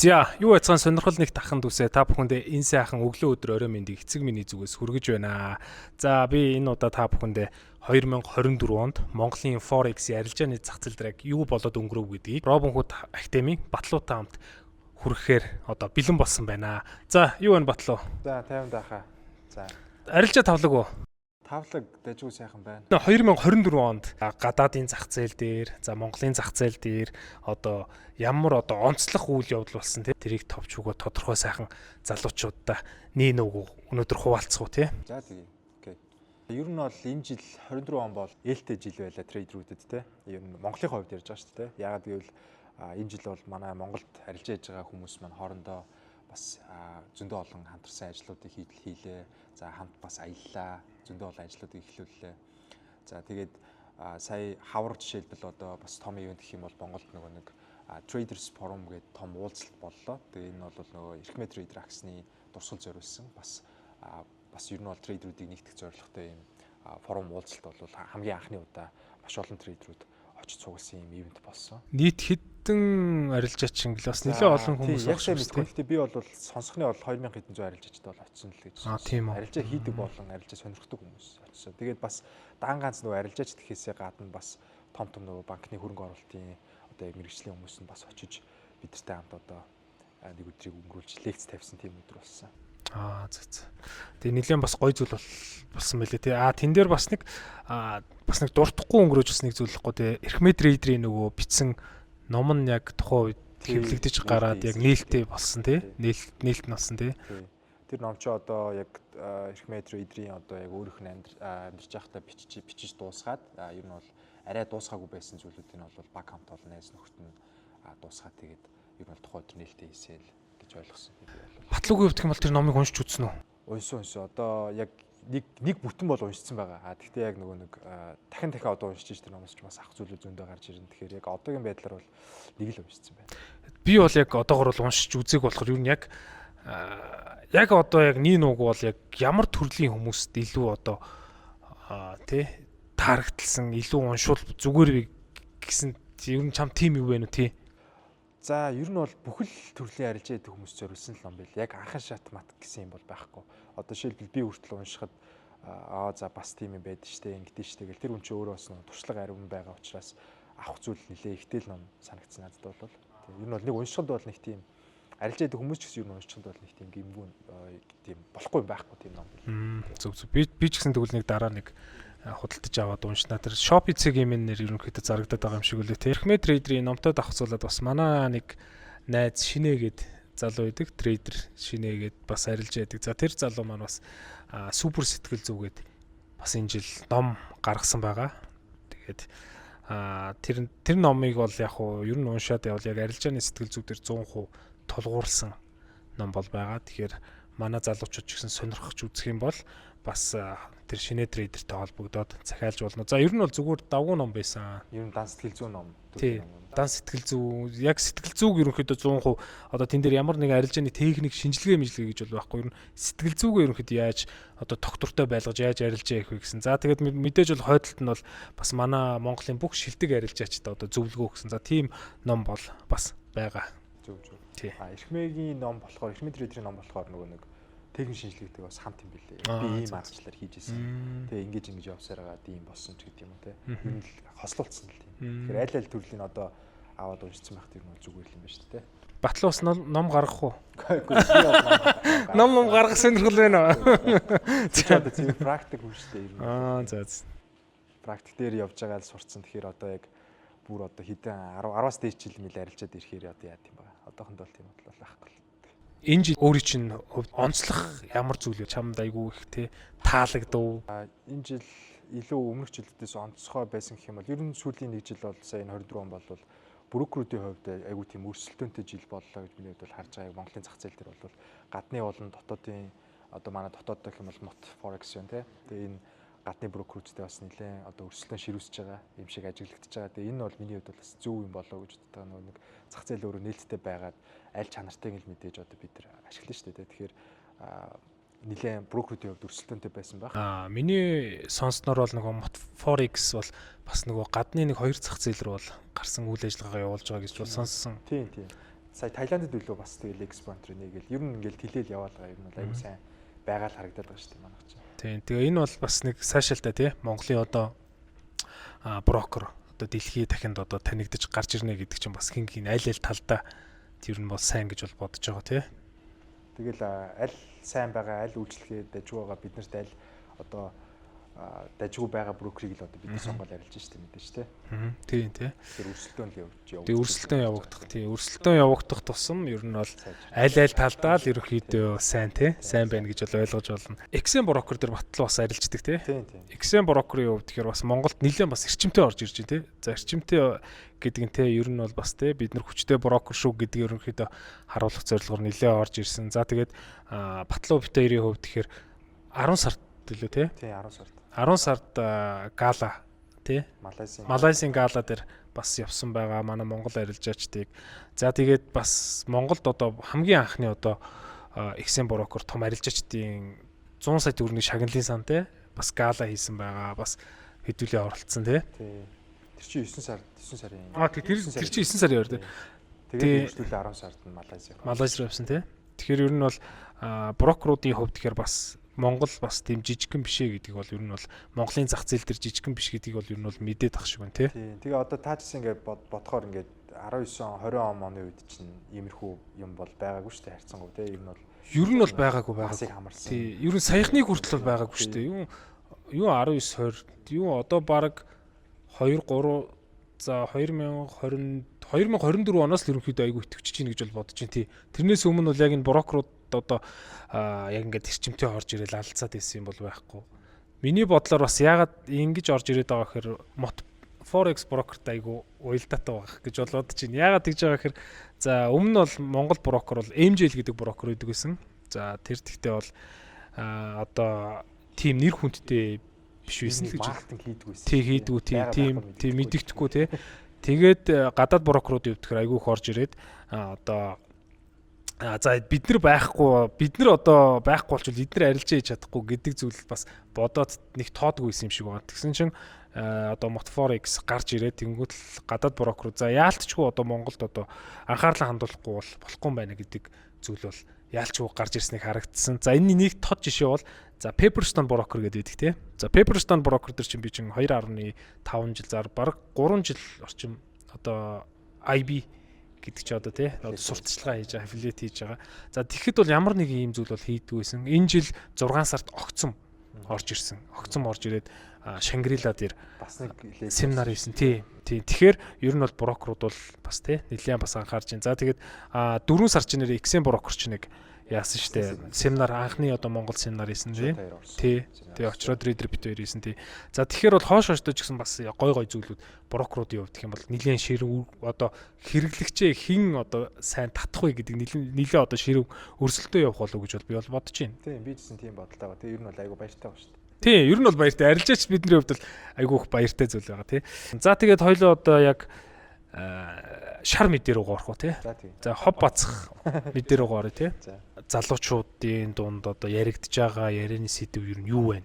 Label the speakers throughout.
Speaker 1: За, юу яцгаан сонирхол нэг таханд үсэ та бүхэндээ энэ сайхан өглөө өдөр орой мэндийг эцэг миний зүгээс хүргэж байна. За, би энэ удаа та бүхэндээ 2024 онд Монголын Forex арилжааны зах зээл дээр юу болоод өнгөрөв гэдгийг Robinhood Academy Батлуутай хамт хүрэхээр одоо бэлэн болсон байна. За, юу вэ Батлуу?
Speaker 2: За 50 даахаа. За.
Speaker 1: Арилжаа тавлаг уу?
Speaker 2: Тавлаг дэжгүй сайхан байна.
Speaker 1: 2024 онд гадаадын зах зээл дээр, за Монголын зах зээл дээр одоо ямар одоо онцлог үйл явдал болсон тий. Тэрийг товч өгөө тодорхой сайхан залуучуудаа нэг өнөөдөр хуваалцах уу тий.
Speaker 2: За тэгье. Окей. Ер нь бол энэ жил 24 он бол ээлтэй жил байлаа трейдерүүдэд тий. Ер нь Монголын хувьд ярьж байгаа шүү дээ. Яагаад гэвэл энэ жил бол манай Монголд арилжаа хийж байгаа хүмүүс маань хоорондоо бас зөндөө олон хамтарсан ажлуудыг хийлээ. За хамт бас аяллаа. Зөндөө олон ажлуудыг эхлүүллээ. За тэгээд сая хавар жишээлбэл одоо бас том ивент гэх юм бол Монголд нөгөө нэг Traders Forum гэдэг том уулзалт боллоо. Тэгээ энэ бол нөгөө Эрхмээ Trader Ax-ны дурсгал зориулсан бас ер нь бол трейдерүүдийг нэгтгэх зорилготой юм форум уулзалт бол хамгийн анхны удаа маш олон трейдерүүд очиж цугласан юм ивент болсон.
Speaker 1: Нийт хэдэн арилжаач ингээл бас нэлээд олон хүмүүс
Speaker 2: яг сайн мэдгүй. Гэхдээ би бол сонсохны бол 2000 хэдэн зуун арилжаачд бол очсон л гэж.
Speaker 1: Тийм үү.
Speaker 2: Арилжаа хийдэг болон арилжаа сонирхдаг хүмүүс очсон. Тэгээд бас даан ганц нөгөө арилжаач гэхээсээ гадна бас том нөгөө банкны хөрөнгө оруулалтын одоо мэргэжлийн хүмүүс нь бас очиж бидэртэй хамт одоо нэг өдрийг өнгөрүүлж лекц тавьсан тийм өдөр болсон.
Speaker 1: За. Тэгээ нэлээд бас гоё зүйл болсон байлээ тий. Тэн дээр бас нэг дуртахгүй өнгөрөөж бас нэг зүйлэхгүй тий. Эрхмээ трейдерийн нөгөө бичсэн ном нь яг тухайн үед хэвлэгдэж гараад яг нээлттэй болсон тий. Нээлт нь болсон тий.
Speaker 2: Тэр ном чи одоо яг Эрхмээ трейдерийн одоо яг өөрийнх нь амьдарч байхдаа бичиж дуусгаад ер нь бол арай дуусгаагүй байсан зүйлүүдийг нь бол баг хамт олон найз нөхөд нь дуусгаад тэгээд ер нь бол тухайн өдөр нээлттэй хийсэл гэж ойлгосон.
Speaker 1: Батлуугийн хувьд гэх юм бол тэр номыг уншиж үзсэн үү?
Speaker 2: Уншсан. Одоо яг нэг бүтэн бол уншсан байгаа. Гэхдээ яг нөгөө нэг дахин одоо уншиж тэр номоос ч бас ах зүйлүүд зөндөө гарч ирнэ. Тэгэхээр яг одоогийн байдлаар бол нэг л уншсан байна.
Speaker 1: Би бол яг одоогор бол уншиж үзег болохоор юу яг одоо яг нэг бол яг ямар төрлийн хүмүүст илүү одоо тий тарагдлсан илүү уншвал зүгээр гэсэн ер нь чам тим юу вэ нүү тий.
Speaker 2: За ер нь бол бүхэл төрлийн арилжаа хийдэг хүмүүс зориулсан л ном байл. Яг анхан шат мат гэсэн юм бол байхгүй. Одоо жишээлбэл би хүртэл уншихад за бас тийм юм байдаг штэ ингэдэж штэ гэл тэр хүн чинь өөрөө бас туршлага ариун байгаа учраас авах зүйл нэлээ ихтэй л ном санагдсан надад бол. Ер нь бол нэг уншихад бол нэг тийм арилжаа хийдэг хүмүүс ч гэсэн ер нь уншихад бол нэг тийм гимгүүн тийм болохгүй байхгүй тийм ном байл.
Speaker 1: Зөв. Би ч гэсэн тэгвэл нэг дараа нэг худалдаж аваад уншнаа. Тэр Shopee цэгийн нэр ерөнхийдөө зарагдаад байгаа юм шиг үлээ. Эрхмээ трейдерийн номтой давхцуулаад бас манай нэг найз шинээгээд залуу байдаг. Трейдер шинээгээд бас арилж яадаг. За тэр залуу маань бас супер сэтгэл зүгээд бас энэ жил ном гаргасан байгаа. Тэгээд тэр номыг бол яг хуу ер нь уншаад явал яг арилжааны сэтгэл зүй дээр 100% тулгуурласан ном бол байгаа. Тэгэхээр манай залуучууд ч гэсэн сонирхож үзэх юм бол бас тэр шинэ трейдертэй холбогдоод захиалж болно. За ер нь бол зүгээр давгүй ном байсан.
Speaker 2: Ер нь дан сэтгэл зүй ном.
Speaker 1: Тий. Дан сэтгэл зүй. Яг сэтгэл зүйг ерөнхийдөө 100% одоо тэн дээр ямар нэг арилжааны техник шинжилгээ гэж бол байхгүй. Ер нь сэтгэл зүйгээ ерөнхийдөө яаж одоо доктортой байлгаж яаж арилжаа хийх вэ гэсэн. За тэгээд мэдээж бол хойдолт нь бол бас манай Монголын бүх шилдэг арилжаачтай одоо зөвлөгөө өгсөн. За тийм ном бол бас байгаа.
Speaker 2: Зөв.
Speaker 1: Тий.
Speaker 2: Эрхмээгийн ном болохоор Эрхмээ трейдерийн ном болохоор нөгөө нэг техник шинжилгээтэй бас хамт юм билээ. Би ийм аргачлаар хийж исэн. Тэгээ ингэж явсаар байгаа тийм болсон ч гэдэг юм уу те. Ер нь л хослуулсан л тийм. Тэгэхээр аль төрлийн одоо аваад уншсан байх тийм нь зүгээр л юм байна шүү дээ.
Speaker 1: Батлуус ном гаргах уу? Ном гаргах сонирхол байна уу?
Speaker 2: Одоо тийм практик үүштэй ер нь.
Speaker 1: За.
Speaker 2: Практик дээр явж байгаа л сурцсан. Тэгэхээр одоо яг бүр одоо хэдэн 10-аас дээш жил мэл арилжаад ирэхээр одоо яа тийм байгаа. Одоохонд бол тийм бодлоо байхгүй.
Speaker 1: Энэ жил өөрийн чинь онцлох ямар зүйл вэ? Чамд айгүй их те таалагдав.
Speaker 2: Энэ жил илүү өмнөх жилдээс онцгой байсан гэх юм бол ер нь сүүлийн нэг жил бол сая энэ 24 он бол брокеруудын хувьд айгүй тийм өрсөлдөөнтэй жил боллоо гэж миний хувьд бол харж байгаа. Монголын зах зээл дээр бол гадны болон дотоодын одоо манай дотоод гэх юм бол Mot Forex юм те. Тэгээ энэ гадны брокеруудтай бас нэлээд одоо өрсөлдөөн ширүүсэж байгаа юм шиг ажиглагдаж байгаа. Тэгээ энэ бол миний хувьд бас зөв юм болоо гэж боддог. Нэг зах зээл өөрөө нээлттэй байгаад аль чанартайг л мэдээж одоо бид нар ашиглана шүү дээ. Тэгэхээр нэлээд брокеруудын хувьд өрсөлдөөнтэй байсан баг.
Speaker 1: Миний сонссноор бол нөгөө Mot Forex бол бас нөгөө гадны нэг хоёр зах зээл рүү бол гарсан үйл ажиллагаагаа явуулж байгаа гэж бол сонссон.
Speaker 2: Тийм. сая Таиландд үлээ бас тэгэл экспонтер нэгээл ер нь ингээл тэлээл яваал байгаа. Ер нь бол аюу сайн байгаа л харагдаад байгаа шүү дээ манайх чинь.
Speaker 1: Тийм. Тэгээ энэ бол бас нэг сайшаалтай тий. Монголын одоо брокер одоо дэлхийд дахинд одоо танигдаж гарч ирнэ гэдэг чинь бас хин аль талдаа тэр нь бол сайн гэж бол бодож байгаа тий.
Speaker 2: Тэгэл аль сайн байгаа, аль үйлчлэгээ дажгүй байгаа биднэрт аль одоо дажгүй байгаа брокерийг л одоо бид сонгоод арилж штэ мэдээж тий.
Speaker 1: Тийм тий.
Speaker 2: Тэр өрсөлдөөн л явж.
Speaker 1: Тэгээ өрсөлдөөн явагдах тий. Өрсөлдөөн явагдах тусам ер нь бол аль талдаа л ерөөхдөө сайн тий. Сайн байна гэж бол ойлгож болно. XM брокер дээр батлуу бас арилждаг тий.
Speaker 2: Тийм тийм.
Speaker 1: XM брокерийн хувьд тэгэхээр бас Монголд нэлээд бас эрчимтэй орж ирж байна тий. За эрчимтэй гэдэг нь тий ер нь бол бас тий бид нар хүчтэй брокер шүү гэдэг ерөнхийдөө харуулах зорилгоор нэлээд орж ирсэн. За тэгээд батлуу битэрийн хувьд тэгэхээр 10 сард гэлээ тий.
Speaker 2: Тийм 10 сард.
Speaker 1: 10 сард гала тий Малайзийн гала дээр бас явсан байгаа манай Монгол арилжаачдыг. За тэгээд бас Монголд одоо хамгийн анхны одоо XM брокер том арилжаачдын 100 сая төгрөгийн шагналын сан тий бас гала хийсэн байгаа. Бас хэдүүлээ оролцсон тий.
Speaker 2: Тэр чинь 9 сарын.
Speaker 1: Тэр чинь 9 сарын өөр тий.
Speaker 2: Тэгээд хэдүүлээ 10 сард нь
Speaker 1: Малайз руу явсан тий. Тэгэхээр ер нь бол брокеруудын хувьд тэгэхээр бас Монгол бас тийм жижигхэн биш ээ гэдгийг бол ер нь бол Монголын зах зээл дээр жижигхэн биш гэдгийг бол ер нь бол мэдээд ах шиг байна тий.
Speaker 2: Тэгээ одоо таачс ингээд бодохоор ингээд 19 20 оны үед чинь иймэрхүү юм бол байгаагүй шүү дээ харьцангуй тий.
Speaker 1: Ер нь бол байгаагүй
Speaker 2: байгаасыг хамарсан.
Speaker 1: Тий. Ер нь саяхны хүртэл бол байгаагүй шүү дээ. Юу 19 20 юу одоо баг 2 3 за 2024 оноос л ерөнхийдөө айгүй итгэвчж гин гэж бол бодож байна тий. Тэрнээс өмнө бол яг энэ брокерууд одоо яг ингээд эрчимтэй орж ирэл алдцаад байсан юм бол байхгүй. Миний бодлоор бас яагаад ингэж орж ирээд байгаа гэхээр Forex брокерт айгүй уялдаатай байгаа гэж бол бодож байна. Яагаад тэгж байгаа гэхээр за өмнө нь бол Монгол брокер бол MJL гэдэг брокер байдаг гэсэн. За тэр тэгтээ бол одоо тим нэр хүндтэй биш байсан л гэж
Speaker 2: маркетинг хийдэг байсан.
Speaker 1: Тий хийдгүү тийм мэддэхгүй тий. Тэгээд гадаад брокеруудын хувьд тэгэхээр айгүй их орж ирээд одоо за бид нар одоо байхгүй болчихвол бид нар арилжаа хийж чадахгүй гэдэг зүйл бас бодоод нэг тоодгүй байсан юм шиг байна. Тэгсэн чинь одоо Motforex гарч ирээд тэнгуут л гадаад брокерууд за яалтчгүй одоо Монголд одоо анхаарлаа хандуулахгүй бол болохгүй юм байна гэдэг зүйл бол яалчгүй гарч ирснийг харагдсан. За энэний нэг тод жишээ бол за Pepperstone broker гэдэг байдаг тий. За Pepperstone broker дээр чинь би чинь 2.5 жил зар бараг 3 жил орчим одоо IB гэдэг чи одоо тий сурталчилгаа хийж байгаа, affiliate хийж байгаа. За тэгэхэд бол ямар нэг ийм зүйл бол хийдгүй байсан. Энэ жил 6 сард огцом орж ирсэн. Огцом орж ирээд Шангрила дээр
Speaker 2: бас нэг
Speaker 1: семинар хийсэн. Тий. Тэгэхээр ер нь бол брокерууд бол бас тий нэлээд бас анхаарч байна. За тэгээд 4 сар чинь нэр XM брокер ч нэг яасан штэ. Семинар анхны одоо Монгол семинар хийсэн тий. Тэгээ очроод трейдер бит хоёр хийсэн тий. За тэгэхээр бол хоош хойштоо ч гэсэн бас гой зүйлүүд брокеруудын хувьд гэх юм бол нэлээд ширв одоо хэрэглэгчээ хэн одоо сайн татах вэ гэдэг нэлээд одоо ширв өрсөлдөө явах болов гэж бол би бол бодож байна.
Speaker 2: Тий би ч гэсэн тийм бодолтой байгаа. Тэгээ ер нь бол айгу баяртай байгаа штэ.
Speaker 1: Тий, ер нь бол баяртай. Арилжаач бидний хувьд бол айгүй их баяртай зүйл байгаа тий. За тэгээд хоёлоо одоо яг шар мэдээ рүү орох уу тий. За хов бацах мэдээ рүү орё тий. Залуучуудын дунд одоо яригдж байгаа ярианы сэдв ер нь юу вэ?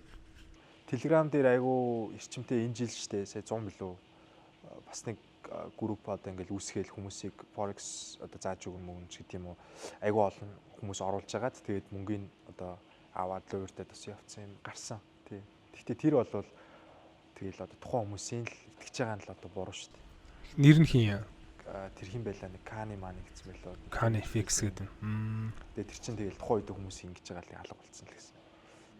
Speaker 2: Telegram дээр айгүй эрчимтэй энэ жил штэ сая 100 билүү бас нэг групп одоо ингээл үүсгээл хүмүүсийг Forex одоо зааж өгнө мөн ч гэдэг юм уу. Айгүй олон хүмүүс оруулж агаад тэгээд мөнгөний одоо аваад л өөртөө бас явцсан юм гарсан. Гэхдээ тэр бол тэгэл одоо тухайн хүмүүсийн л итгэж байгаа нь л одоо буруу шүү дээ.
Speaker 1: Нэр нь хин яа?
Speaker 2: Тэр хин байлаа нэг Kani Mani гэсэн байлоо.
Speaker 1: Kani Fix гэдэг.
Speaker 2: Тэгээ тэр чинь тэгэл тухайн үед хүмүүс ингэж байгаа л алга болсон л гэсэн.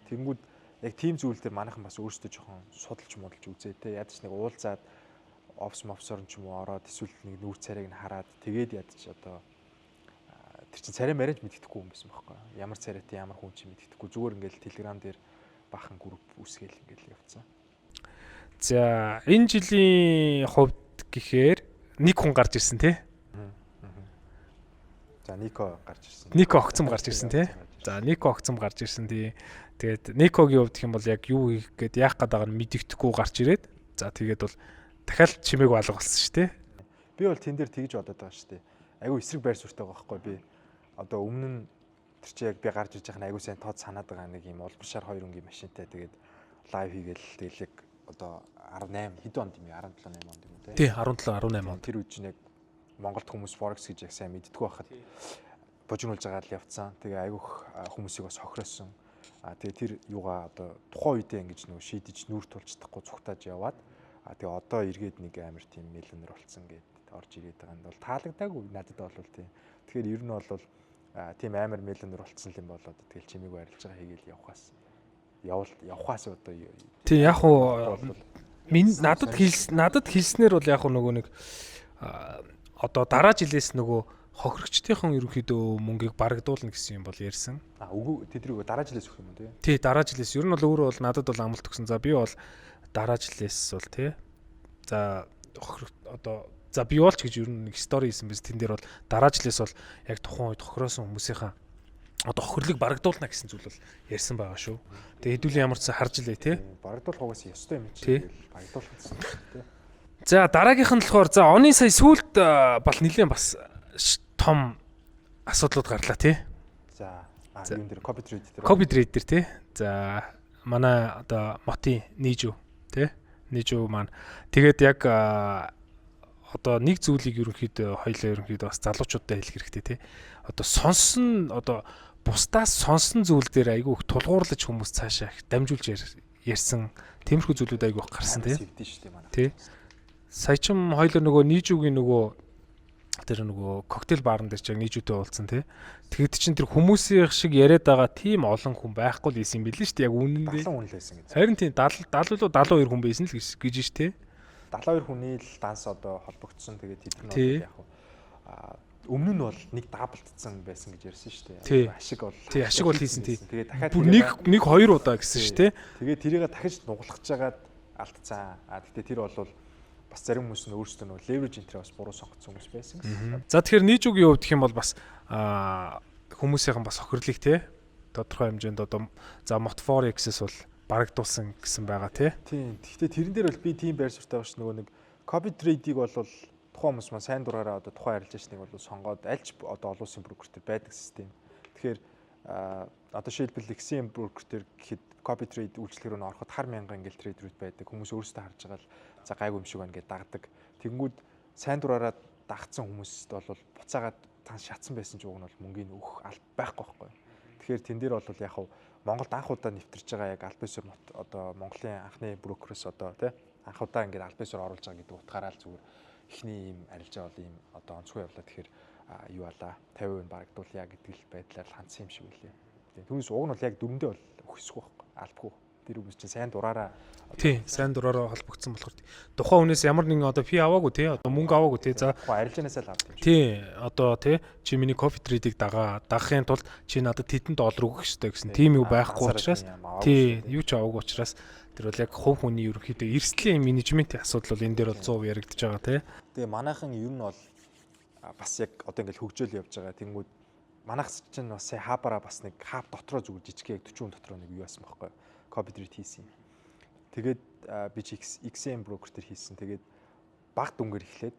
Speaker 2: Тэнгүүд яг тийм зүйл дээр манайхан бас өөрсдөө жоохон судалж модалж үзээ те. Ядч нэг уулзаад офс мовсорн ч юм уу ороод эсвэл нэг нүүр царайг нь хараад тэгээд ядч одоо тэр чинь царай маринж мэддэхгүй юм байсан байхгүй. Ямар царайтай ямар хүн ч мэддэхгүй. Зүгээр ингээл Telegram дээр бахан групп үсгээл ингээл явцсан.
Speaker 1: За энэ жилийн хувьд гэхээр нэг хүн гарч ирсэн тий.
Speaker 2: За Нико гарч ирсэн.
Speaker 1: Нико огцом гарч ирсэн тий. За Нико огцом гарч ирсэн тий. Тэгээд Никогийн хувьд гэх юм бол яг юу хийх гээд яах гээд байгааг нь мэддэхгүй гарч ирээд за тэгээд бол дахиад чимээг алга болсон шүү дээ.
Speaker 2: Би бол тэн дээр тэгж бодоод байгаа шүү дээ. Айгу эсрэг байр суурьтай байгаа байхгүй би. Одоо өмнө нь тэр чи яг би гарч иж байгаа айгу сайн тод санаад байгаа нэг юм улбаршаар 2 өнгийн машинтай тэгээд лайв хийгээл тэгэл яг одоо 18 хэд онд юм 17 8 онд юм уу
Speaker 1: тий 17 18 онд
Speaker 2: тэр үеч нэг Монголд хүмүүс Forex гэж яг сайн мэддэггүй байхад божигнуулж байгаа л явцсан. Тэгээ айгүйх хүмүүсийг бас хохироосон. Тэгээ тэр юугаа одоо тухайн үедээ ингэж нөгөө шийдэж нүүр тулж чадахгүй цугтааж яваад тэгээ одоо эргээд нэг амар тийм миллионер болцсон гэдэг орж ирээд байгаа нь бол таалагдаагүй надад бол тийм. Тэгэхээр ер нь бол тийм амар миллионер болцсон юм болоод тэгэл чимээг арилж байгаа хийгээл явахаас одоо
Speaker 1: тий яг уу надад хэлснээр бол яг нөгөө нэг одоо дараа жилээс нөгөө хохирогчдын ерөнхийдөө мөнгийг барагдуулна гэсэн юм бол ярьсан.
Speaker 2: Үгүй тэдрийг дараа жилээс өгөх юм тий.
Speaker 1: Тий дараа жилээс ер нь бол өөрөө бол надад бол амлалт өгсөн. За би бол дараа жилээс бол тий. За одоо за би болч гэж ер нь нэг стори хийсэн биз. Тэн дээр бол дараа жилээс бол яг тухайн үед хохироосон хүмүүсийнхаа одоо хохирлыг барагдуулна гэсэн зүйл бол ярьсан байгаа шүү. Тэгээ хэдүүлийн ямар ч харж илээ тий.
Speaker 2: Барагдуулах угаасаа ёстой юм чи. Барагдуулах гэсэн тий.
Speaker 1: За дараагийнх нь болохоор за оны сая сүүлд бол нэлээд бас том асуудлууд гарлаа тий.
Speaker 2: За юун дээр copy trade дээр.
Speaker 1: Copy trade дээр тий. За манай одоо Моти Нийжүү тий. Нийжүү маань тэгээд яг одоо нэг зүйлийг ерөнхийдөө бас залуучуудад хэлэх хэрэгтэй тий. Одоо сонсон одоо бусдаас сонсон зүйл дээр айгүй их тулгуурлаж хүмүүс цаашаа их дамжуулж ярьсан тиймэрхүү зүйлүүд айгүй их гарсан тий. Тий. Сая ч хоёлоо нөгөө Нийжүүгийн нөгөө тэр нөгөө коктейл баарн дээр ч яг Нийжүүтэй уулзсан тий. Тэгэд чин тэр хүмүүсийн шиг яриад байгаа тийм олон хүн байхгүй л ийсэн юм билээ шүү дээ. Яг үнэндээ
Speaker 2: 70 хүн л байсан гэж.
Speaker 1: Харин тийм 72 хүн байсан л гэж ш тий.
Speaker 2: 72 хүний л данс одоо холбогдсон. Тэгээд тэд нь яг өмнө нь бол нэг даблдсан байсан гэж ярьсан шүү дээ. Ашиг бол.
Speaker 1: Тий ашиг бол хийсэн тий.
Speaker 2: Тэгээд дахиад
Speaker 1: бүр нэг хоёр удаа гэсэн шүү дээ.
Speaker 2: Тэгээд тэрийг дахиж нуглахж жагаад алдцсан. Гэхдээ тэр бол бас зарим хүмүүс нь өөрсдөө нөө leverage энтрээ бас буруу сонгоцсон хүмүүс байсан гэсэн.
Speaker 1: За тэгэхээр нийжүүгийн хувьд гэх юм бол бас хүмүүсийнхэн бас хохирлыг те тодорхой хэмжээнд одоо за Motforex-с бол барагдуулсан гэсэн байгаа те.
Speaker 2: Тийм. Гэхдээ тэрэн дээр бол би тийм байр суурьтай багш нөгөө нэг copy trade-ийг бол тухайн хүмүүс маань сайн дураараа одоо тухайн арилжаачныг бол сонгоод альч одоо олон улсын брокер төр байдаг систем. Тэгэхээр одоо шилбэл XM брокер төр гэхэд copy trade үйлчлэгээр нь ороход хар мянган ингээл трейдерүүд байдаг. Хүмүүс өөрсдөө харж байгаа л за гайгүй юм шиг байна гэж дагдаг. Тэгэнгүүт сайн дураараа дагцсан хүмүүст бол буцаагаад цааш шатсан байсан ч уг нь бол мөнгөний өөх аль байхгүй байхгүй. Тэгэхээр тэн дээр бол яг Монголд анх удаа нэвтэрж байгаа яг Альбисер одоо Монголын анхны брокерс одоо тий анх удаа ингээд Альбисер оруулж байгаа гэдэг утгаараа л зүгээр эхний ийм арилжаа бол ийм одоо онцгой явлаа. Тэгэхээр юу алаа 50% барагдуулъя гэдэг л байдлаар хандсан юм шиг үлээ. Түүнээс уг нь бол яг дөрөндөө бол өөхсөхгүй байхгүй албагүй. Тэр хүмүүс чинь сайн дураараа
Speaker 1: тий сайн дураараа холбогдсон болохоор тухайн хүнээс ямар нэгэн одоо фи аваагүй тий одоо мөнгө аваагүй тий за
Speaker 2: арилжаанаасаа л авдаг юм шиг.
Speaker 1: Тий одоо тий чи миний кофе трейдийг дагахын тулд чи надад $1 өгөх ёстой гэсэн тийм юу байхгүй учраас тий юу ч аваагүй учраас тэр бол яг хувь хүний ерөнхийдөө эрсдлийн менежментийн асуудал бол энэ дээр бол 100% яригдж байгаа тий.
Speaker 2: Тэгээ манайхан ер нь бол бас яг одоо ингээл хөгжөөл явж байгаа. Тэнгүүд манайхс чинь бас сая хабараа бас нэг хаб дотроо зүгээр жижиг яг 40 дотроо нэг юу яасан байхгүй copy trade хийсэн. Тэгээд би чи XM broker төр хийсэн. Тэгээд баг дүнгээр эхлээд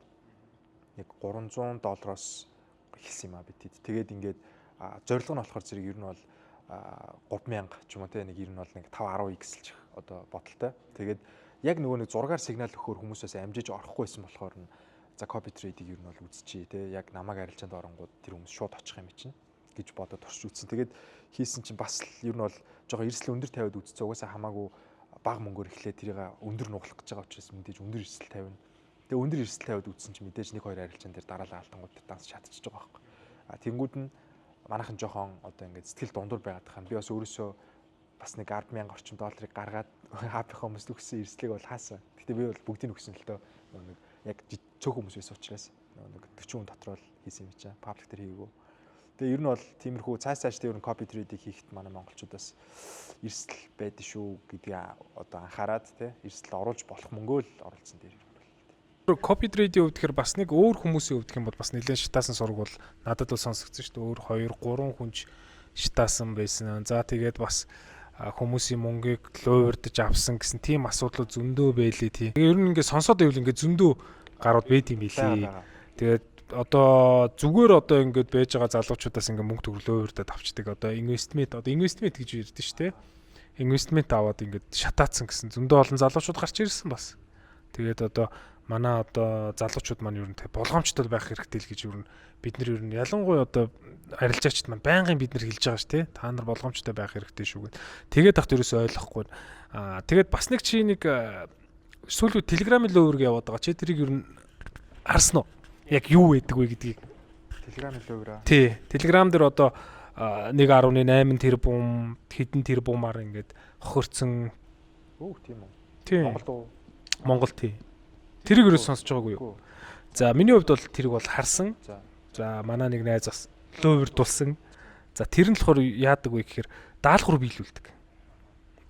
Speaker 2: яг $300 эхэлсэн юм а бид. Тэгээд ингээд зорилго нь болохоор зэрэг ер нь бол 3000 ч юм уу те нэг ер нь бол нэг 5-10x л одоо бодолтой. Тэгээд яг нөгөө нэг зургаар сигнал өгөхөөр хүмүүсээс амжиж орохгүйсэн болохоор нь за copy trade-ийг ер нь бол үзчихье те яг намайг арилжаанд оронгууд тэр хүмүүс шууд очих юм чинь гэж бодоод турш үзсэн. Тэгээд хийсэн чинь бас ер нь бол жоохон эрсдэл өндөр тавиад үзсэн. Угаасаа хамаагүй бага мөнгөөр эхлээд тэрийг өндөр нуглах гэж байгаа учраас мэдээж өндөр эрсдэл тавина. Тэгээ өндөр эрсдэл тавиад үзсэн чинь мэдээж 1-2 арилжаан дээр дараалал алтангууд данс шатчихж байгаа байхгүй. Тэнгүүд нь манайхан жоохон одоо ингээд сэтгэл дундуур байгаад байгаа. Би бас өөрөөсөө бас нэг 10,000 орчим долларыг гаргаад хапийнхаа хүмүүст өгсөн эрсдлийг бол хаасан. Гэхдээ би бол бүгдийг өгсөн л дөө. Нэг яг цөөх хүмүүс байсан учраас нэг 40 хүн дотор л хийсэн юм чаа. Паблик дээр хийгээгүй. Тэгээ ер нь бол тиймэрхүү цааш тэр copy trade-ийг хийхэд манай монголчуудаас эрсдэл байдаг шүү гэдгийг одоо анхаарад те эрсдэл оруулж болох мөнгөө л оруулсан дээр.
Speaker 1: Copy trade-ийн хувьд тэгэхээр бас нэг өөр хүмүүсийн хувьд гэх юм бол бас нэлээд шатаасан сураг бол надад бол сонсогдсон шүү дээ. Өөр 2-3 хүнч шатаасан байсан. За тэгээд бас хүмүүсийн мөнгийг луурдж авсан гэсэн тийм асуудлууд зөндөө байлээ тий. Ер нь ингээд сонсоод байвал ингээд зөндөө гарууд байд юм билий. Тэгээд одоо зүгээр одоо ингээд байж байгаа залуучуудаас ингээд мөнгө төгрөлөө өрдөд авчдаг одоо инвестмент гэж ярьдэн шүү дээ. Инвестмент аваад ингээд шатаацсан гэсэн зөндөө олон залуучууд гарч ирсэн бас. Тэгээд одоо манай одоо залуучууд маань ер нь те болгоомжтой байх хэрэгтэй л гэж ер нь бид нар ер нь ялангуяа одоо арилжаагчд маань байнгын бид нар хэлж байгаа ш те та нар болгоомжтой байх хэрэгтэй шүү гэд. Тэгээд ахт ерөөсөй ойлгохгүй. Тэгээд бас нэг чи нэг сүүл телеграмын лөөврөг яваад байгаа. Чи тэрийг ер нь харсан уу? Яг юу байдаг вэ гэдгийг.
Speaker 2: Телеграмын лөөврөө.
Speaker 1: Тий. Телеграм дээр одоо 1.8 тэрбум хэдэн тэрбумаар ингээд хохирцсон.
Speaker 2: Өөх тийм үү.
Speaker 1: Тий.
Speaker 2: Монголд уу?
Speaker 1: Монгол тий. Тэрийг ерөөс сонсож байгаагүй юу? За миний хувьд бол тэрийг бол харсан. За манай нэг найз бас лөөвөр тулсан. За тэр нь болохоор яадаг вэ гэхээр даалгавар биелүүлдэг.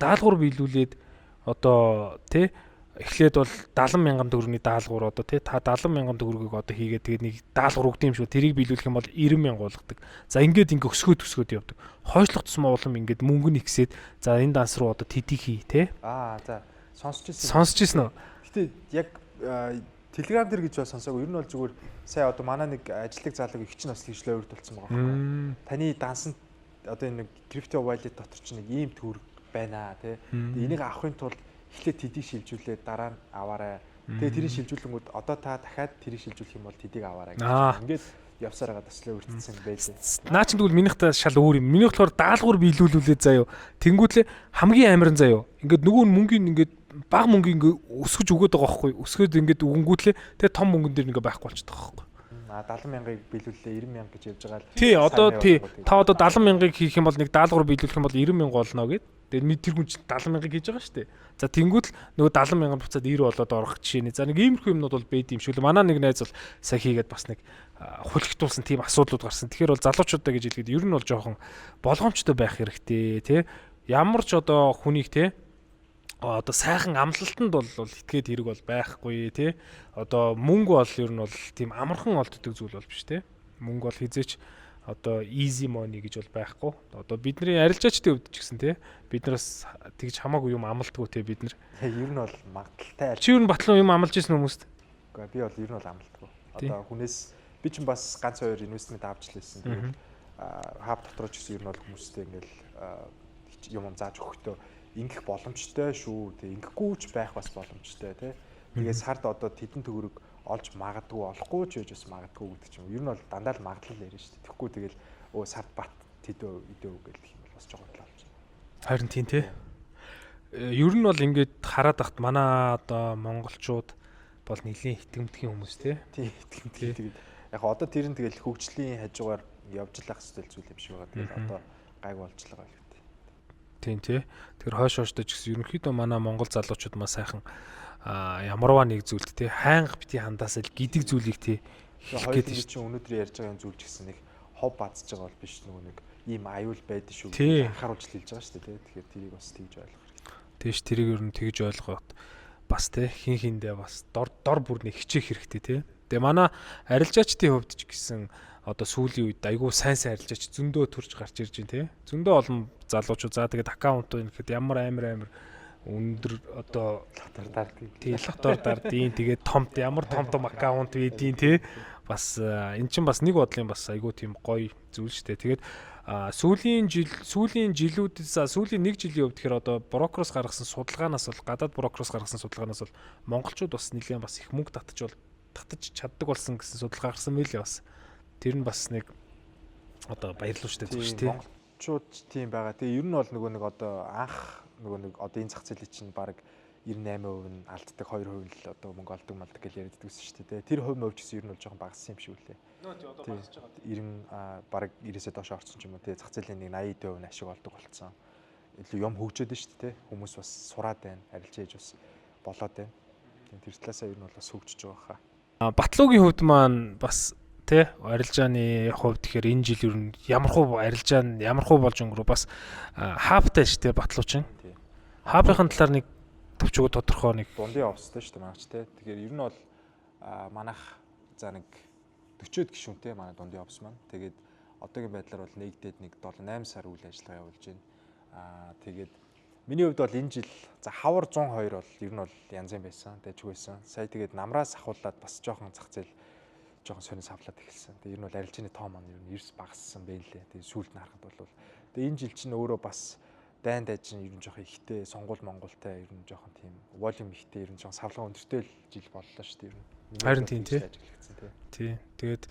Speaker 1: Даалгавар биелүүлээд одоо тий эхлээд бол 70,000 төгрөгийн даалгавар одоо тий та 70,000 төгрөгийг одоо хийгээд тэгээд нэг даалгавар өгд юм шүү. Тэрийг биелүүлэх юм бол 90,000 болгодог. За ингээд өсгөөд явдаг. Хойшлох тусмаа улам ингээд мөнгө нь ихсээд за энэ данс руу одоо тэдий хий тий.
Speaker 2: За сонсч
Speaker 1: ирсэн үү?
Speaker 2: Гэтэ яг Telegram дээр гэж бол сонсоогүй. Ер нь бол зүгээр сая одоо манай нэг ажлыг залууг их ч нас хийж лөөвөр тулцсан байгаа байхгүй. Таны дансанд одоо энэ крипто wallet дотор ч нэг ийм төгрөг байна тий. Энийг авахын тулд эхлээд тэдийг шилжүүлээд дараа нь аваарай. Тэгээ тэрийг шилжүүлэнгүүд одоо та дахиад тэрийг шилжүүлэх юм бол тэдийг аваарай гэж. Ингээд явсаар байгаа таслаа өртсөн байлээ.
Speaker 1: Наа чинь тэгвэл минийхтэй шал өөр юм. Миний болохоор даалгавар биелүүлүүлээд заяо. Тэнгүүтлээ хамгийн амарн заяо. Ингээд нөгөө мөнгөний ингээд бага мөнгө ингээд өсгөж өгöd байгаа байхгүй. Өсгөөд ингээд өгөнгүүтлээ тэгээ том мөнгөн дээр ингээд байхгүй болчихдог байхгүй.
Speaker 2: 70,000-ыг биелүүллээ 90,000 гэж явж байгаа л.
Speaker 1: Тий, одоо тий. Та одоо 70,000-ыг хийх юм бол нэг даалгавар биелүүлэх юм бол 90,000 болно гэд. Тэгээд тэр хүн чинь 70,000-ыг хийж байгаа шүү дээ. За тэнгуут л нөгөө 70,000 буцаад 90 болоод орох жишээ нэ. За нэг иймэрхүү юмнууд бол байд юм шиг л. Манай нэг найз бол сая хийгээд бас нэг хулигтуулсан тийм асуудлууд гарсан. Тэгэхээр бол залуучуудаа гэж хэлгээд ер нь бол жоохон болгоомжтой байх хэрэгтэй тий. Ямар ч одоо хүнийг тий одоо сайхан амлалтанд бол итгээд хэрэг бол байхгүй тий. Одоо мөнгө бол ер нь бол тийм амархан олддог зүйл бол биш тий. Мөнгө бол хизээч одоо easy money гэж бол байхгүй. Одоо бидний арилжаачдын хувьд ч гэсэн тий биднээс тэгж хамаагүй юм амлалтгүй тий бид нар.
Speaker 2: Ер нь бол магадaltaй.
Speaker 1: Чи ер нь батлан юм амлаж ирсэн хүмүүст?
Speaker 2: Үгүй би бол ер нь бол амлалтгүй. Одоо хүнээс би ч бас ганц хоёр инвестмент авч лээсэн. Тэгээд хаб дотор ч гэсэн ер нь бол хүмүүстэй ингээл юм зааж өгөхдөө ингэх боломжтой шүү. Тэг ингэхгүй ч байх бас боломжтой тий. Тэгээд сард одоо тэдэн төгрөг олж магадгүй олохгүй ч байж бас магадгүй гэдэг чинь. Ер нь бол дандаа л магадлал ярина шүү дээ. Тэгэхгүй тэгэл сард бат тэдөө идөө гэдэг юм бол бас жоохон л болж байна.
Speaker 1: Харин тийм тий. Ер нь бол ингээд хараад ахт манай одоо монголчууд бол нэлийн итгэмтгий хүмүүс тий.
Speaker 2: Тий итгэмтгий. Тэгээд яг одоо тэр нь тэгэл хөгжлийн хажуугаар явж л ах хэвэл зүйл юм шиг байгаа. Тэгэл одоо гайг болж л байгаа л.
Speaker 1: Тийм тий. Тэр хойшооштой ч гэсэн ерөнхийдөө манай монгол залуучууд маа сайхан ямарваа нэг зүйлд тий хайнга бити хандаасаа л гэдэг зүйлийг тий
Speaker 2: хийх гэдэг чинь өнөөдөр ярьж байгаа юм зүйл ч гэсэн нэг хов бацж байгаа бол биш нөгөө нэг ийм аюул байдаг шүү гэж анхааруулж хэлж байгаа шүү дээ тий. Тэгэхээр тэрийг бас тэгж ойлгох хэрэгтэй.
Speaker 1: Тийш тэрийг ер нь тэгж ойлгоод бас тий хин хиндээ бас дор бүр нэг хичээх хэрэгтэй тий. Тэгээ манай арилжаачдын хувьд ч гэсэн одоо сүүлийн үед айгүй сайн арилжаач зөндөө төрж гарч ирж байна тий. Зөндөө олон залуучууд за тэгээд аккаунт гэхэд ямар амар өндөр одоо лотор дардیں۔ Тэгээд томт ямар том аккаунт байдیں۔ Тий. Бас эн чинь бас нэг бодлын бас айгүй тийм гоё зүйл шүү дээ. Тэгээд сүүлийн жилүүдээс сүүлийн нэг жилийн хувьд тэгэхээр одоо брокероос гаргасан судалгаанаас бол гадаад брокероос гаргасан судалгаанаас бол монголчууд бас нэлээд бас их мөнгө татаж чаддаг болсон гэсэн судалгаа гарсан мэлээ бас. Тэр нь бас нэг одоо баярлалаа шүү дээ зүгш тий.
Speaker 2: Монголчууд тийм байгаа. Тэгээ ер нь бол нөгөө нэг одоо анх нөгөө нэг одоо энэ зах зээлийн чинь баг 98% нь алддаг 2% л одоо мөнгө олдог малдаг гэж яриад дэгсэн шүү дээ. Тэр хувь мөв ч гэсэн ер нь бол жоохон багассан юм шиг үлээ.
Speaker 1: Нөө тий одоо багасж байгаа.
Speaker 2: 90 баг 90-ээс доош орсон ч юм уу тий зах зээлийн нэг 80% нь ашиг олдог болцсон. Илүү юм хөгжөөд нь шүү дээ. Хүмүүс бас сураад байна. Арилжаа хийж бас болоод байна. Тэр талаасаа ер нь бол бас хөгжиж байгаа хаа.
Speaker 1: Батлуугийн хувьд маань бас тий арилжааны хувьд тэгэхээр энэ жил ер нь ямархуу болж өнгөрөө бас хаптай шүү дээ батлуучин. Хапын талаар нэг төвчгөө тодорхой нэг
Speaker 2: дундын овстой шүү дээ манайч тий. Тэгэхээр ер нь бол манайх за нэг 40-од гишүүнтэй манай дундын овс маань. Тэгээд одоогийн байдлаар бол нэгдээд нэг 7-8 сар үйл ажиллагаа явуулж байна. Тэгээд миний хувьд бол энэ жил за хавар 102 бол ер нь бол янз юм байсан. Дэжгүй байсан. Сая тэгээд намраас ахуулаад бас жоохон зах зээл жоохон сонир савлаад эхэлсэн. Тэгээд ер нь бол арилжааны тоо маань ер нь эрс багассан байлээ. Тэгээд сүүлд нь харахад бол тэгээд энэ жил чинь өөрөө бас дайн дайчин ер нь жоохон ихтэй, сонгуул Монголтай ер нь жоохон тийм волюм ихтэй, ер нь жоохон савлгаа өндөртэй л жил боллоо шүү дээ ер нь.
Speaker 1: Харин тийм тий. Тий. Тэгээд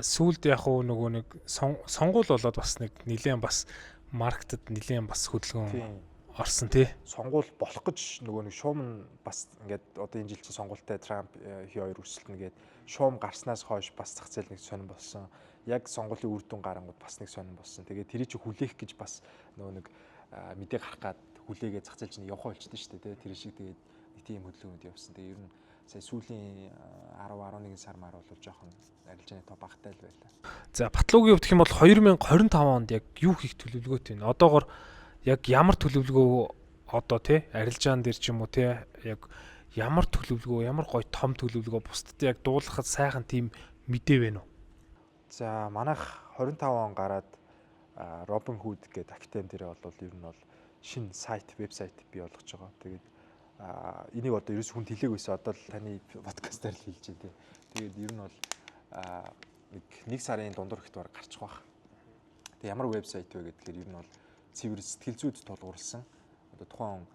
Speaker 1: сүүлд яг уу нөгөө нэг сонгуул болоод бас нэг нэлээд бас маркетад нэлээд бас хөдөлгөөн орсон тий.
Speaker 2: Сонгуул болох гэж нөгөө нэг шуум нь бас ингээд одоо энэ жил чинь сонгуультай Трамп хоёр өрсөлдөнө гээд шуум гарснаас хойш бас зах зээл нэг сонирн болсон. Яг сонгуулийн үр дүн гарангууд бас нэг сонирн болсон. Тэгээд тэрийг чи хүлээх гэж бас нөгөө нэг мэдээ гарах гад хүлээгээ зах зээл чинь явах болчихдээ шүү дээ. Тэр шиг тэгээд нэг тийм хөдөлгөөнүүд явсан. Тэгээд ер нь сая сүүлийн 10-11 сар маар бол жоохон арилжааны тоо багтай л байлаа.
Speaker 1: За Батлуугийн хувьд гэх юм бол 2025 онд яг юу хийх төлөвлөгөөтэй вэ? Одоогор яг ямар төлөвлөгөө одоо тий арилжаан дээр ч юм уу тий яг ямар төлөвлөгөө, ямар гоё том төлөвлөгөө бусдад яг дуулгахад сайхан тийм мэдээ байна уу?
Speaker 2: За манайх 25 он гараад Robinhood гэдэг актем дээр бол ер нь бол шинэ сайт, вебсайт бий болгож байгаа. Тэгээд энийг одоо ерөөс хүн хэлээгүйсэн одоо л таны подкастаар л хэлж дээ. Тэгээд ер нь бол нэг сарын дундуур ихт баг гарчих واخ. Тэгээд ямар вебсайт вэ гэдгээр ер нь бол цэвэр сэтгэл зүйд тулгуурласан. Одоо тухайн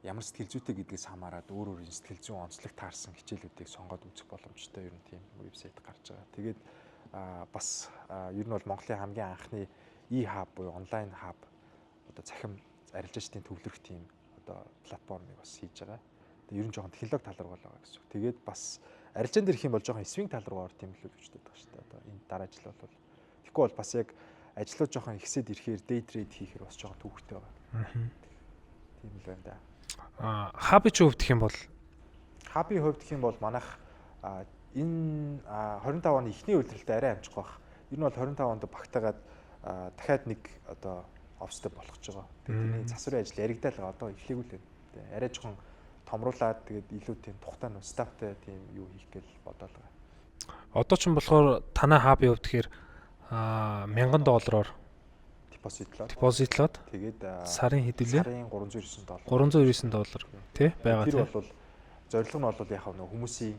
Speaker 2: ямар сэтгэл зүйтэй гэдгээс хамаарат өөр сэтгэл зүйн онцлог таарсан хичээлүүдийг сонгоод үзэх боломжтой ер нь тийм вебсайт гарч байгаа. Тэгээд бас ер нь бол Монголын хамгийн анхны e-hub буюу онлайн хаб одоо цахим арилжаачдын төвлөрөх тийм одоо платформыг бас хийж байгаа. Тэгээ ер нь жоохон технологи тал руу байгаа гэсэн үг. Тэгээд бас арилжаан дээр их юм бол жоохон свинг тал руу орд юм л гэж боддог шүү дээ. Одоо энэ дараа жил бол тэгэхгүй бол бас яг ажлууд жоохон ихсэд ирэхээр day trade хийхээр бас жоохон төвхтэй байгаа. Тийм л байна да.
Speaker 1: Хабын хувьд гэх юм бол
Speaker 2: хабын хувьд гэх юм бол манайх энэ 25 оны эхний үйлрэлтэй арай амжих байх. Ер нь бол 25 онд багтаагаад дахиад нэг одоо офстой болгож байгаа. Тэгээд тэрний засварын ажил яригдал байгаа. Одоо эхлэегүй л байна. Арай жоохон томруулаад тэгээд илүү тийм тухтай нь стафтай тийм юу хийх гээл бодоод байгаа.
Speaker 1: Одоо ч юм болохоор танай хабын хувьд тэгэхээр $1000 депозитлоод
Speaker 2: тэгээд
Speaker 1: сарын хэдүүлээ?
Speaker 2: Сарын $399.
Speaker 1: $399 тий байгаа тий.
Speaker 2: Тэр бол зорилго нь бол яг нэг хүмүүсийн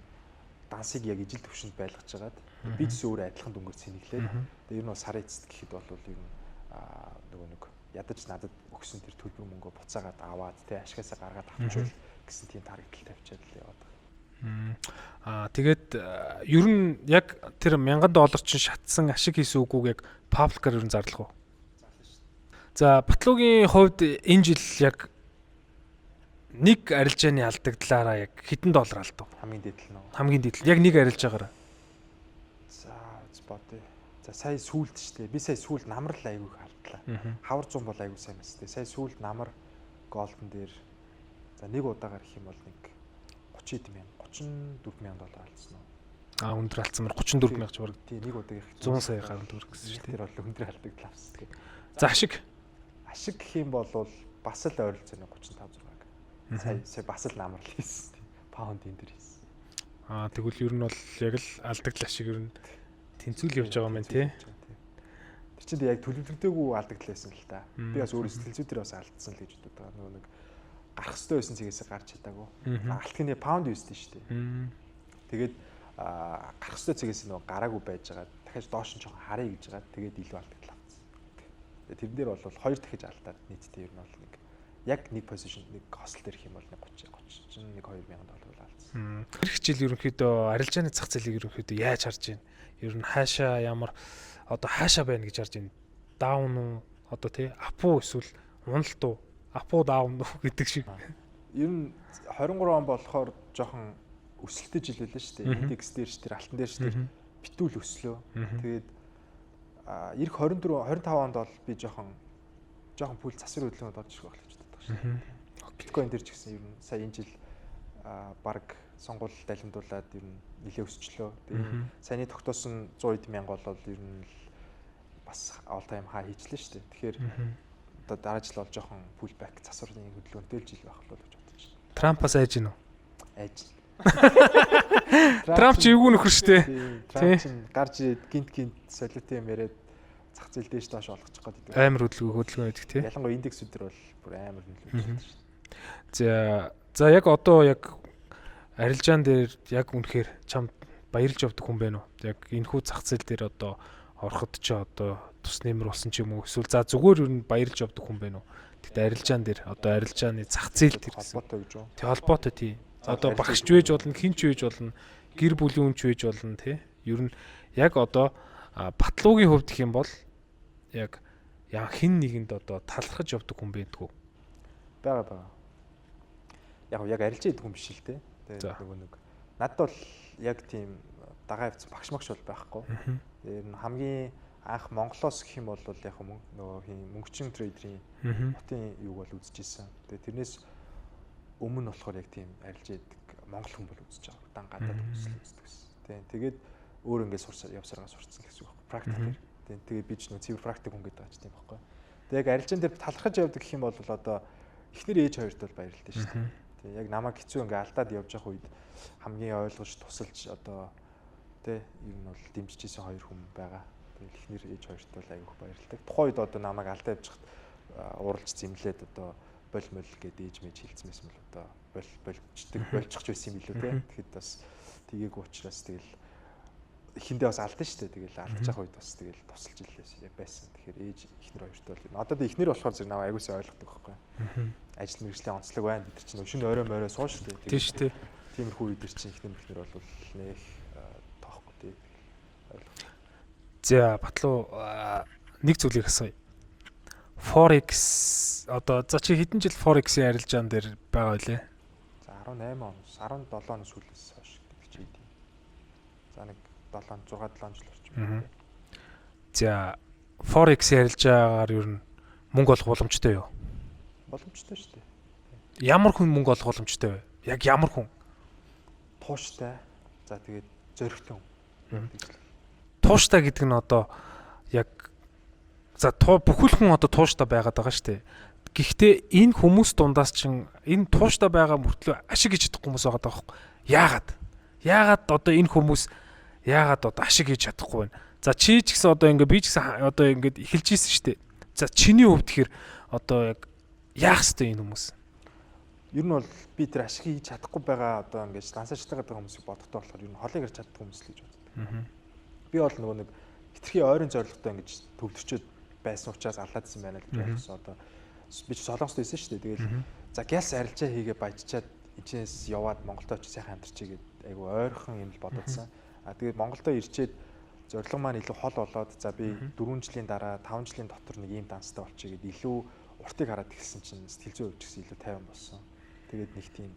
Speaker 2: дансыг яг ижил төвшөнд байлгаж байгаад бизнес өөрөө адилхан дүнгээр цэнэглээд тэгээд ер нь бол сарын эцэст гэхэд бол ер нь нөгөө нэг ядаж надад өгсөн тэр төлбөр мөнгөө буцаагаад аваад тий ашигасаа гаргаад авчвал гэсэн тийм таргатал тавьчаад л яваад байгаа.
Speaker 1: Тэгээд ер нь яг тэр $1000 чинь шатсан ашиг хийсэн үгүйг яг пабликаар ер нь зарлах уу? За Батлуугийн хувьд энэ жил яг нэг арилжааны алдагдлаараа яг хэдэн доллар алдав?
Speaker 2: Хамгийн дээдл нь.
Speaker 1: Хамгийн дээдл. Яг нэг арилж байгаараа.
Speaker 2: За бодъё. За сая сүулт шүү дээ. Би сая сүулт намрал айгүй халдлаа. Хавар 100 бол айгүй сайн мэт. Сая сүулт намар голден дээр за нэг удаагаар их юм бол нэг 34,000 $34,000 алдсан уу?
Speaker 1: Өндөр алдсан мөр 34,000 ч бараг.
Speaker 2: Тий, нэг удаагийн
Speaker 1: 100 сая гаруй төгрөг гэсэн шүү дээ.
Speaker 2: Тэр бол өндөр алдагдлаа авсан.
Speaker 1: За ашиг
Speaker 2: гэх юм бол бас л ойролцоо 35,600. Сая бас л намрал хийсэн. Паунд энэ дэр хийсэн.
Speaker 1: Тэгвэл ер нь бол яг л алдагдал ашиг ер нь тэнцүүл явж байгаа юм байна тий.
Speaker 2: Тэр чинь яг төлөвлөгдөөгүй алдагдал байсан л та. Би бас өөрөө сэтгэл зүйдээ бас алдсан л гэж боддог байгаа. Нөгөө нэг гарах ёстой байсан цэгээс гарч чадаагүй. Алтхны паунд юустэй шүү дээ. Тэгээд гарах ёстой цэгээс нөгөө гараагүй байж байгаа. Дахиад доош нь жоохон харъя гэж байгаа. Тэгээд илүү алдагдал авсан. Тэрэн дээр бол хоёр дахиж алдаад нийтдээ ер нь бол нэг яг нэг позишн нэг хосол дээр их юм бол нэг 30 $2,000 алдсан.
Speaker 1: Ирэх жил ерөнхийдөө арилжааны зах зээлийг ерөнхийдөө яаж харж байна? Ер нь хаашаа ямар одоо хаашаа байна гэж харж байна? Даун уу? Одоо тий апу эсвэл уналт уу? Апу даун уу гэдэг шиг.
Speaker 2: Ер нь 23 он болохоор жоохон өсөлтөж жил байлаа шүү дээ. Индекс дээр ч тэр алтан дээр ч тэр битүүл өслөө. Тэгээд эх 25 онд бол би жоохон пул засвар хөдөлгөөнд орж ирэх байх гэж боддог шүү. Биткойн дээр ч гэсэн ер нь сая энэ жил баг сонгуул далимдуулаад ер нь нэлээ өсчлөө. Тэгээд саяны тогтоосон 100,000 бол ер нь бас all time high хийжлээ шүү дээ. Тэгэхээр одоо дараа жил бол жоохон pull back засварын хөдөлгөөнтэй жил байх болов гэж бодож байна.
Speaker 1: Трампаас айж гинөө.
Speaker 2: Айж.
Speaker 1: Трамп ч эвгүй нөхөр шүү дээ.
Speaker 2: Трамп ч гарч ирээд гинт солиотой юм яриад зах зээл дээш доош олгочих гээд байдаг.
Speaker 1: Амар хөдөлгөөн байдаг тий.
Speaker 2: Ялангуяа индексүүд төр бол бүр амар нөлөөлж байна шүү
Speaker 1: дээ. За яг одоо яг арилжаан дээр яг үнэхээр чамд баярлж явдаг хүн байна уу? Яг энэхүү зах зээл дээр одоо ороход ч одоо тус нэмэр болсон ч юм уу эсвэл за зүгээр юу баярлж явдаг хүн байна уу? Тэгтээ арилжаан дээр одоо арилжааны зах зээл тэр гэсэн.
Speaker 2: Холбоотой гэж үү?
Speaker 1: Тэг холбоотой тий. Одоо багш ч байж болно, хин ч байж болно, гэр бүлийн хүн ч байж болно тий. Ер нь яг одоо батлуугийн хувьд гэх юм бол яг хин нэгэнд одоо талархаж явдаг хүн байдгүй.
Speaker 2: Бага. Яг арилжаа идэх хүн биш л те. Тэгээд нөгөө нэг надад бол яг тийм дагаа явцсан багш магш бол байхгүй. Тэгээд энэ хамгийн анх Монголоос гэх юм бол яг нөгөө мөнгөчин трейдерийн хотын юуг бол үзчихсэн. Тэгээд тэрнээс өмнө болохоор яг тийм арилжаа идэх монгол хүн бол үзэж байгаа. Дан гадаад үзэл үздэг гэсэн. Тэгээд өөр ингээд явсараа сурцсан гэсэн үг байхгүй. Практикээр. Тэгээд би ч нөгөө цэвэр практик хүн гэдэг байгаа ч тийм байхгүй. Тэгээд яг арилжаан дээр талархаж явдаг гэх юм бол одоо эхнэр ээж хоёрт бол баярлалтай шүү дээ. Тэг яг намайг хэцүү ингээ алдаад явж явах үед хамгийн ойлгож тусалж одоо тэ ер нь бол дэмжижсэн хоёр хүн байгаа. Тэгэл эхнэр ээж хоёрт бол айгүйх баярлалтай. Тухайн үед одоо намайг алдаа явж хат уралж зэмлээд одоо болмол гэдэг ээж мэж хэлсэн байсан бол одоо болчихж байсан юм билүү тэ. Тэгэхэд бас тгийг уучраас тэгэл эхэндээ бас алдсан шүү дээ. Тэгэл алдаж явах үед бас тэгэл тусалж илээс байсан. Тэгэхээр ээж эхнэр хоёрт бол одоо эхнэр болохоор зэрэг намайг айгүйсээ ойлгодог байхгүй. Ажил мэргэжлийн онцлог байна. Бид чинь өшин орой морой суун шүү дээ.
Speaker 1: Тийм шүү дээ.
Speaker 2: Тиймэрхүү үед чинь эхнэр бол нэх тоохгүй дээ.
Speaker 1: За батлуу нэг зүйлийг асууя. Forex одоо за чи хэдэн жил Forex-ийн арилжаан дээр байгаа вэ?
Speaker 2: За 18 он, 17 он сүүлээс хойш гэж хэлдэг. За нэг 6-7 жил орчим.
Speaker 1: За Forex-ийн арилжаагаар ер нь мөнгө олох боломжтой юу?
Speaker 2: Боломжтой шүү дээ.
Speaker 1: Ямар хүн мөнгө олох боломжтой вэ? Яг ямар хүн?
Speaker 2: Тууштай. За тэгээд зөрөгтэй хүн.
Speaker 1: Тууштай гэдэг нь одоо яг за бүхэл хүн одоо тууштай байгаад байгаа шүү дээ. Гэхдээ энэ хүмүүс дундаас чинь энэ тууштай байгаа мөртлөө ашиг хийж чадахгүй хүмүүс байгаа байхгүй. Яагаад? Яагаад одоо энэ хүмүүс яагаад одоо ашиг хийж чадахгүй байна? За чи ч гэсэн одоо ингээ би ч гэсэн одоо ингээд эхэлж ийсэн шүү дээ. За чиний хувьд тэгэхээр одоо яг яах ёстой энэ хүмүүс?
Speaker 2: Ер нь бол би тэр ашиг хийж чадахгүй байгаа одоо ингээд лансажтай байгаа хүмүүсийг бодохдоо болохоор ер нь холыг ирж чаддаг хүмүүс л гэж боддог. Би бол нөгөө нэг хитрхи ойрын зорилготой ингэж төвлөрчөөд байсан учраас алаадсан байна л гэж бодсон. Одоо би ч солонгост байсан шүү дээ. Тэгэл за гялс арилжаа хийгээ баяжчаад эцээс яваад Монголд очиж сайхан амьдарчээ гэд айгу ойрхон юм л бододсон. Тэгээд Монголдо ирчээд зорилго маань илүү хол болоод за би 4 жилийн дараа 5 жилийн дотор нэг ийм данстай болчихъя гэд илүү уртыг хараад ихсэн чинь сэтгэл зүйн хувьд гэсэн илүү тайван болсон. Тэгээд нэг тийм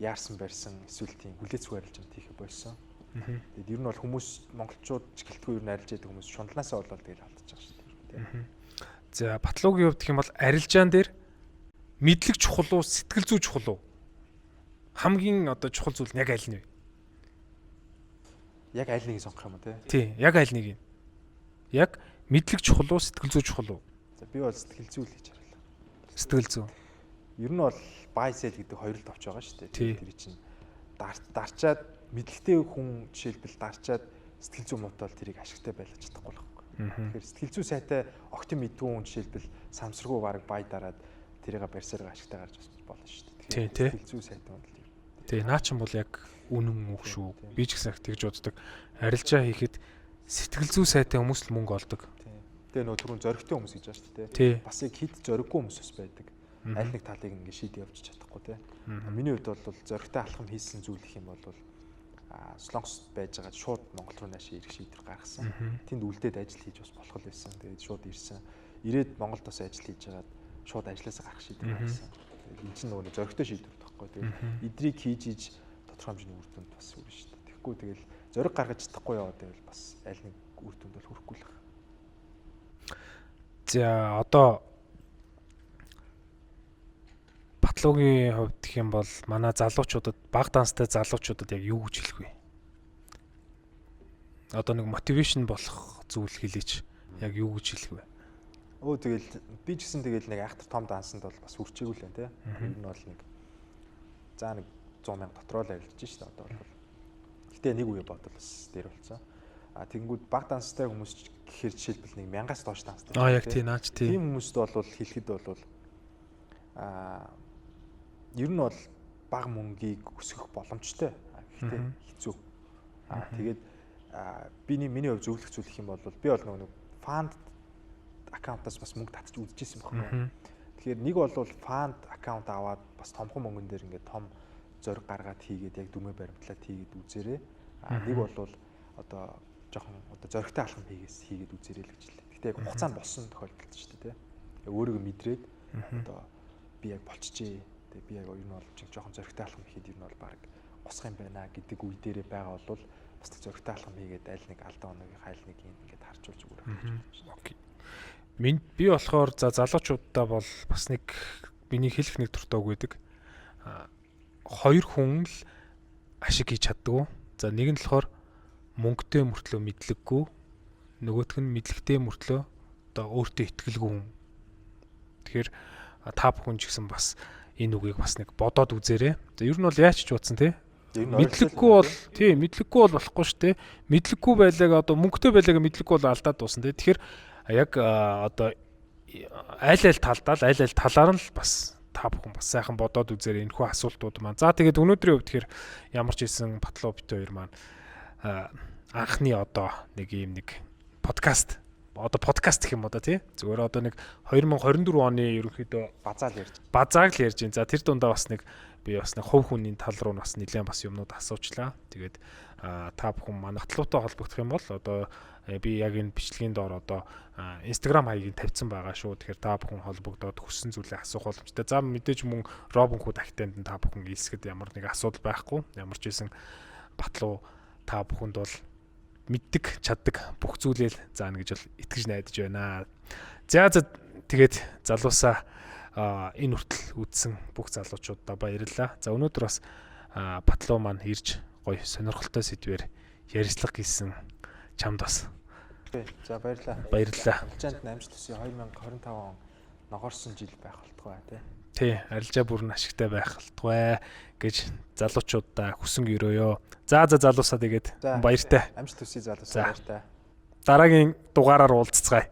Speaker 2: яарсан барьсан эсвэл тийм хүлээцгүй арилжаанд хийх болсон. Тэгээд ер нь бол хүмүүс монголчууд ч гэлтгүй ер нь арилж яадаг хүмүүс шундлаасаа болоод тэгэл алдчихж байгаа шүү дээ.
Speaker 1: За батлуугийн хувьд гэх юм бол арилжаан дээр мэдлэг чухал уу, сэтгэл зүй чухал уу? Хамгийн одоо чухал зүйл нь яг аль нь вэ?
Speaker 2: Яг аль нэгийг сонгох юм уу те?
Speaker 1: Тий, яг аль нэг юм. Яг мэдлэг чухал уу, сэтгэл зүй чухал уу?
Speaker 2: За би бол сэтгэл зүй л хийж хараа.
Speaker 1: Сэтгэл зүй.
Speaker 2: Ер нь бол buy sell гэдэг хоёр л товч байгаа шүү дээ.
Speaker 1: Тэр
Speaker 2: чинь дарчаад мэдлэгтэй хүн жишээлбэл дарчаад сэтгэл зүй муутай бол тэрийг ашигтай байлгаж чадахгүй л байхгүй. Тэгэхээр сэтгэл зүй сайтай огтон мэдгүй хүн жишээлбэл самсргүй баг buy дараад тэрийг барьсараа ашигтай гарч болно шүү дээ. Тэгэхээр сэтгэл зүй сайтай хүн л юм.
Speaker 1: Тий, наа чин бол яг үнэн үг шүү. Би ч гэсэн тэгж боддог. Арилжаа хийхэд сэтгэл зүй сайтай хүмүүс л мөнгө олдог.
Speaker 2: Тэгээ нөгөө түрүүн зоригтой хүмүүс гэж байна шүү
Speaker 1: дээ.
Speaker 2: Бас яг хэд зориггүй хүмүүс бас байдаг. Аль нэг талыг ингэ шийд явж чадахгүй те. Миний хувьд бол зоригтой алхам хийсэн зүйл их юм бол Солонгост байж байгаа шууд Монгол руу наашаа ирэх шийдвэр гаргасан. Тэнд үлдээд ажил хийж бас болох л байсан. Тэгээд шууд ирсэн. Ирээд Монголд бас ажил хийж байгаад шууд ажилласаа гарах шийдвэр гаргасан. Тэгээд энэ чинь нөгөө зоригтой шийдвэр тахгүй. Тэгээд эдрийг хийж иж тодорхой хэмжээний үр дүнд бас хүрнэ шүү дээ. Тэгэхгүй тэгэл зориг гаргаж чадахгүй яваад байвал бас аль нэг үр дүнд бол хүрэхгүй л байна.
Speaker 1: За одоо батлуугийн хувьд гэх юм бол манай залуучуудад бага данстай залуучуудад яг юу гэж хэлэх вэ? Одоо нэг мотивашн болох зүйл хэлээч. Яг юу гэж хэлэх вэ?
Speaker 2: Тэгэл би ч гэсэн тэгэл нэг айхтар том дансанд бол бас үрчээгүй л байна те. Ер нь бол нэг за нэг 100,000 дотроо л арилж шээ одоо бол. Гэтэ нэг үе бодол бас дээр болцсон. Тэгэнгүүт бага данстай хүмүүс гэхэр жишээлбэл нэг 1000-аас доош данстай.
Speaker 1: Яг тий наач тий.
Speaker 2: Тийм хүмүүст бол хэлэхэд бол ер нь бол бага мөнгийг өсгөх боломжтой. Гэхдээ хэцүү. Тэгээд миний хувь зөвлөх зүйл гэх юм бол би бол нэг фанд аккаунтаас бас мөнгө татчих үзчихсэн юм байна. Тэгэхээр нэг бол фанд аккаунт аваад бас томхон мөнгөн дээр ингээд том зориг гаргаад хийгээд яг дүрмээ баримтлаад хийгээд үзээрэй. Нэг бол одоо жоохон одоо зоригтой алхам хийгээд үзээрэй л гэж хэлээ. Гэтэ яг хугацаанд болсон тохиолдолд шүү дээ, тий. Өөрийгөө мэдрээд одоо би яг болчихжээ. Тэгээ би яг ер нь бол жоохон зоригтой алхам хийхэд ер нь бол баг госх юм байна гэдэг үе дээрээ байгаа бол бас зоригтой алхам хийгээд аль нэг алдаа оногийн хайл нэг юм ингээд харжуулж өгөх гэж байна.
Speaker 1: Окей. Би болохоор за залуучуудаа бол бас нэг миний хэлэх нэг дуртайг байдаг. Хоёр хүн л ашиг хийж чаддаг. За нэг нь болохоор мөнгөтэй мөртлөө мэдлэггүй, нөгөөх нь мэдлэгтэй мөртлөө одоо өөртөө итгэлгүй хүн. Тэгэхээр та бүхэн ч гэсэн бас энэ үгийг бас нэг бодоод үзээрэй. За ер нь бол яаж ч утсан те. Мэдлэггүй бол болохгүй шүү дээ. Мэдлэггүй байлааг одоо мөнгөтэй байлааг мэдлэггүй бол алдаад дуусна те. Тэгэхээр яг одоо аль талаар нь л бас та бүхэн бас сайхан бодоод үзээрэй энэ хүү асуултууд маань. За тэгээд өнөөдрийн хувьд тэгэхээр ямар ч хэлсэн Батлуу бит хоёр маань анхны одоо нэг юм нэг подкаст гэх юм одоо тий. Зүгээр одоо нэг 2024 оны ерөнхийдөө базааг л ярьж байна. За тэр дундаа бас нэг би бас нэг хувь хүний тал руу бас нэлээд бас юмнууд асуучлаа. Тэгээд та бүхэн манай Батлуутай холбогдох юм бол одоо би яг энэ бичлэгийн доор одоо Instagram хаягийг тавьсан байгаа шүү. Тэгэхээр та бүхэн холбогдоод хүссэн зүйлээ асуух боломжтой. За мэдээж мөн Robinhood актент та бүхэн ийсгэд ямар нэг асуудал байхгүй. Ямар ч байсан Батлуу та бүхэнд бол мэддэг, чаддаг бүх зүйлээ заана гэж бол итгэж найдаж байна. За тэгээд залуусаа энэ хүртэл үдсэн бүх залуучуудаа баярлалаа. За өнөөдөр бас Батлуу маань ирж гоё сонирхолтой сэдвээр ярилцлага хийсэн чамд бас.
Speaker 2: За баярлалаа. Арилжаанд амжилт хүсье. 2025 он ногоорсон жил байх болтугай тий.
Speaker 1: Арилжаа бүрэн ашигтай байх болтугай гэж залуучуудаа хүсэн өрөөё. За залуусаа тэгээд баяртай.
Speaker 2: Амжилт хүсье залуусаа баяртай.
Speaker 1: Дараагийн дугаараар уулзцгаая.